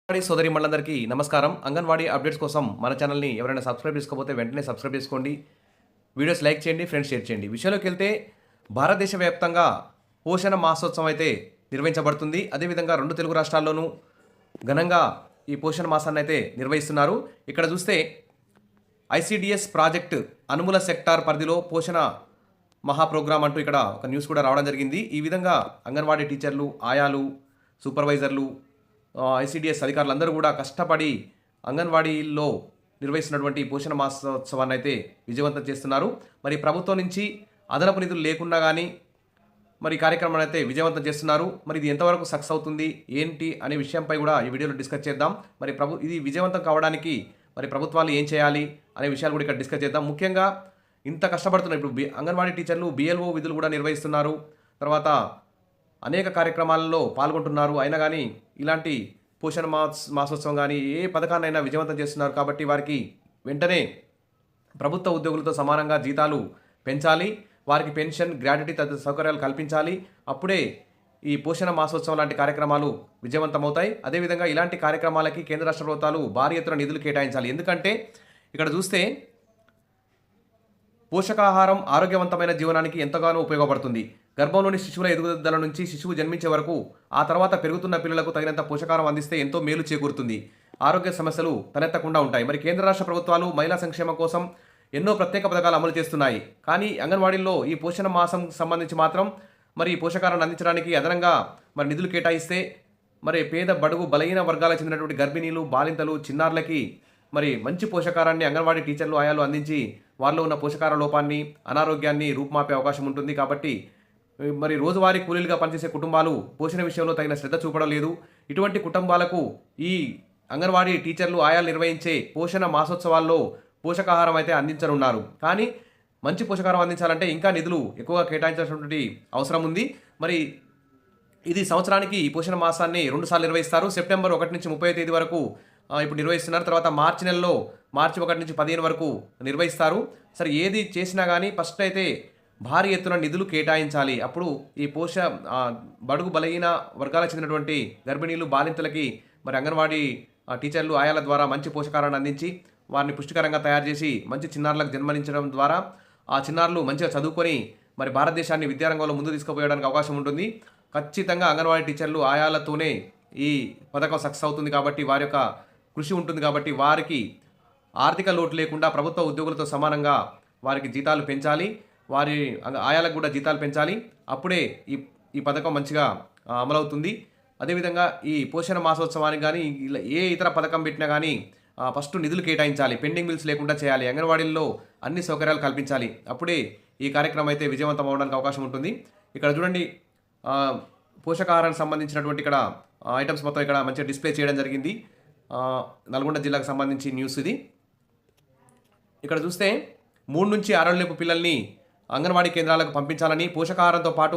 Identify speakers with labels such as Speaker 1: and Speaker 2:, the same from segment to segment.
Speaker 1: అంగన్వాడీ సోదరి మండలందరికీ నమస్కారం. అంగన్వాడీ అప్డేట్స్ కోసం మన ఛానల్ని ఎవరైనా సబ్స్క్రైబ్ చేసుకోకపోతే వెంటనే సబ్స్క్రైబ్ చేసుకోండి. వీడియోస్ లైక్ చేయండి, ఫ్రెండ్స్ షేర్ చేయండి. విషయంలోకి వెళ్తే భారతదేశ వ్యాప్తంగా పోషణ మాసోత్సవం అయితే నిర్వహించబడుతుంది. అదేవిధంగా 2 తెలుగు రాష్ట్రాల్లోనూ ఘనంగా ఈ పోషణ మాసాన్ని అయితే నిర్వహిస్తున్నారు. ఇక్కడ చూస్తే ఐసిడిఎస్ ప్రాజెక్ట్ అనుముల సెక్టార్ పరిధిలో పోషణ మహా ప్రోగ్రామ్ అంటూ ఇక్కడ ఒక న్యూస్ కూడా రావడం జరిగింది. ఈ విధంగా అంగన్వాడీ టీచర్లు, ఆయాలు, సూపర్వైజర్లు, ఐసిడిఎస్ అధికారులందరూ కూడా కష్టపడి అంగన్వాడీల్లో నిర్వహిస్తున్నటువంటి పోషణ మాసోత్సవాన్ని అయితే విజయవంతం చేస్తున్నారు. మరి ప్రభుత్వం నుంచి అదనపు నిధులు లేకుండా కానీ మరి కార్యక్రమాన్ని అయితే విజయవంతం చేస్తున్నారు. మరి ఇది ఎంతవరకు సక్సెస్ అవుతుంది ఏంటి అనే విషయంపై కూడా ఈ వీడియోలో డిస్కస్ చేద్దాం. మరి ఇది విజయవంతం కావడానికి మరి ప్రభుత్వాలు ఏం చేయాలి అనే విషయాలు కూడా ఇక్కడ డిస్కస్ చేద్దాం. ముఖ్యంగా ఇంత కష్టపడుతున్నారు ఇప్పుడు అంగన్వాడీ టీచర్లు బిఎల్ఓ విధులు కూడా నిర్వహిస్తున్నారు. తర్వాత అనేక కార్యక్రమాలలో పాల్గొంటున్నారు. అయినా కానీ ఇలాంటి పోషణ మాసోత్సవం కానీ ఏ పథకాన్నైనా విజయవంతం చేస్తున్నారు. కాబట్టి వారికి వెంటనే ప్రభుత్వ ఉద్యోగులతో సమానంగా జీతాలు పెంచాలి, వారికి పెన్షన్, గ్రాట్యుటీ తదితర సౌకర్యాలు కల్పించాలి. అప్పుడే ఈ పోషణ మాసోత్సవం లాంటి కార్యక్రమాలు విజయవంతమవుతాయి. అదేవిధంగా ఇలాంటి కార్యక్రమాలకి కేంద్ర రాష్ట్ర ప్రభుత్వాలు భారీ ఎత్తున నిధులు కేటాయించాలి. ఎందుకంటే ఇక్కడ చూస్తే పోషకాహారం ఆరోగ్యవంతమైన జీవనానికి ఎంతగానో ఉపయోగపడుతుంది. గర్భంలోని శిశువుల ఎదుగుదల నుంచి శిశువు జన్మించే వరకు ఆ తర్వాత పెరుగుతున్న పిల్లలకు తగినంత పోషకాహారం అందిస్తే ఎంతో మేలు చేకూరుతుంది. ఆరోగ్య సమస్యలు తలెత్తకుండా ఉంటాయి. మరి కేంద్ర రాష్ట్ర ప్రభుత్వాలు మహిళా సంక్షేమం కోసం ఎన్నో ప్రత్యేక పథకాలు అమలు చేస్తున్నాయి. కానీ అంగన్వాడీల్లో ఈ పోషణ మాసం సంబంధించి మాత్రం మరి పోషకాహారాన్ని అందించడానికి అదనంగా మరి నిధులు కేటాయిస్తే మరి పేద, బడుగు, బలహీన వర్గాలకు చెందినటువంటి గర్భిణీలు, బాలింతలు, చిన్నారులకి మరి మంచి పోషకాహారాన్ని అంగన్వాడీ టీచర్లు, ఆయాలు అందించి వారిలో ఉన్న పోషకాహార లోపాన్ని, అనారోగ్యాన్ని రూపుమాపే అవకాశం ఉంటుంది. కాబట్టి మరి రోజువారీ కూలీలుగా పనిచేసే కుటుంబాలు పోషణ విషయంలో తగిన శ్రద్ధ చూపడం లేదు. ఇటువంటి కుటుంబాలకు ఈ అంగన్వాడీ టీచర్లు, ఆయాలు నిర్వహించే పోషణ మాసోత్సవాల్లో పోషకాహారం అయితే అందించనున్నారు. కానీ మంచి పోషకాహారం అందించాలంటే ఇంకా నిధులు ఎక్కువగా కేటాయించాల్సినటువంటి అవసరం ఉంది. మరి ఇది సంవత్సరానికి ఈ పోషణ మాసాన్ని 2 సార్లు నిర్వహిస్తారు. సెప్టెంబర్ 1 నుంచి 30 తేదీ వరకు ఇప్పుడు నిర్వహిస్తున్నారు. తర్వాత మార్చి నెలలో మార్చి 1 నుంచి 15 వరకు నిర్వహిస్తారు. సరే, ఏది చేసినా కానీ ఫస్ట్ అయితే భారీ ఎత్తున నిధులు కేటాయించాలి. అప్పుడు ఈ బడుగు, బలహీన వర్గాలకు చెందినటువంటి గర్భిణీలు, బాలింతలకి మరి అంగన్వాడీ టీచర్లు, ఆయాల ద్వారా మంచి పోషకాహారాన్ని అందించి వారిని పుష్టికరంగా తయారు చేసి మంచి చిన్నారులకు జన్మనించడం ద్వారా ఆ చిన్నారులు మంచిగా చదువుకొని మరి భారతదేశాన్ని విద్యారంగంలో ముందు తీసుకుపోయడానికి అవకాశం ఉంటుంది. ఖచ్చితంగా అంగన్వాడీ టీచర్లు, ఆయాలతోనే ఈ పథకం సక్సెస్ అవుతుంది. కాబట్టి వారి యొక్క కృషి ఉంటుంది. కాబట్టి వారికి ఆర్థిక లోటు లేకుండా ప్రభుత్వ ఉద్యోగులతో సమానంగా వారికి జీతాలు పెంచాలి, వారి ఆయాలకు కూడా జీతాలు పెంచాలి. అప్పుడే ఈ పథకం మంచిగా అమలవుతుంది. అదేవిధంగా ఈ పోషణ మాసోత్సవానికి కానీ ఏ ఇతర పథకం పెట్టినా కానీ ఫస్ట్ నిధులు కేటాయించాలి, పెండింగ్ బిల్స్ లేకుండా చేయాలి, అంగన్వాడీల్లో అన్ని సౌకర్యాలు కల్పించాలి. అప్పుడే ఈ కార్యక్రమం అయితే విజయవంతం అవడానికి అవకాశం ఉంటుంది. ఇక్కడ చూడండి, పోషకాహారానికి సంబంధించినటువంటి ఇక్కడ ఐటమ్స్ మొత్తం ఇక్కడ మంచిగా డిస్ప్లే చేయడం జరిగింది. నల్గొండ జిల్లాకు సంబంధించి న్యూస్ ఇది. ఇక్కడ చూస్తే 3 నుంచి 6 ఏళ్లలోపు పిల్లల్ని అంగన్వాడీ కేంద్రాలకు పంపించాలని, పోషకాహారంతో పాటు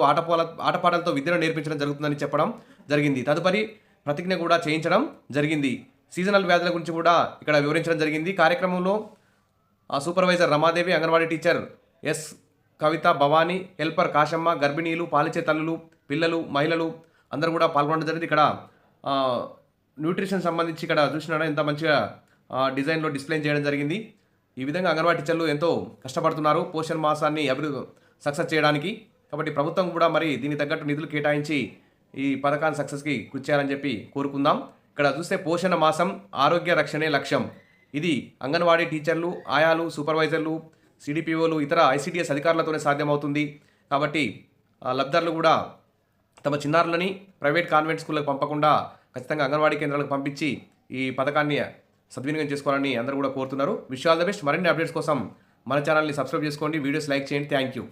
Speaker 1: ఆటపాటలతో విద్యను నేర్పించడం జరుగుతుందని చెప్పడం జరిగింది. తదుపరి ప్రతిజ్ఞ కూడా చేయించడం జరిగింది. సీజనల్ వ్యాధుల గురించి కూడా ఇక్కడ వివరించడం జరిగింది. కార్యక్రమంలో supervisor Ramadevi, anganwadi teacher S Kavitha, Bhavani, helper Kashamma, గర్భిణీలు, పాలిచ్చే తల్లులు, పిల్లలు, మహిళలు అందరూ కూడా పాల్గొనడం జరిగింది. ఇక్కడ న్యూట్రిషన్ సంబంధించి ఇక్కడ చూసినా ఎంత మంచిగా డిజైన్లో డిస్ప్లే చేయడం జరిగింది. ఈ విధంగా అంగన్వాడీ టీచర్లు ఎంతో కష్టపడుతున్నారు పోషణ మాసాన్ని సక్సెస్ చేయడానికి. కాబట్టి ప్రభుత్వం కూడా మరి దీనికి తగ్గట్టు నిధులు కేటాయించి ఈ పథకాన్ని సక్సెస్కి కృషి చేయాలని చెప్పి కోరుకుందాం. ఇక్కడ చూస్తే పోషణ మాసం ఆరోగ్య రక్షణే లక్ష్యం. ఇది అంగన్వాడీ టీచర్లు, ఆయాలు, సూపర్వైజర్లు, సిడిపిఓలు, ఇతర ఐసిడిఎస్ అధికారులతోనే సాధ్యమవుతుంది. కాబట్టి లబ్ధారులు కూడా తమ చిన్నారులని ప్రైవేట్ కాన్వెంట్ స్కూళ్ళకు పంపకుండా ఖచ్చితంగా అంగన్వాడీ కేంద్రాలకు పంపించి ఈ పథకాన్ని సద్వినియోగం చేసుకోవాలని అందరూ కూడా కోరుతున్నారు. Wish all the best. మరిన్ని అప్డేట్స్ కోసం మన ఛానల్ని సబ్స్క్రైబ్ చేసుకోండి, వీడియోస్ లైక్ చేయండి. Thank you.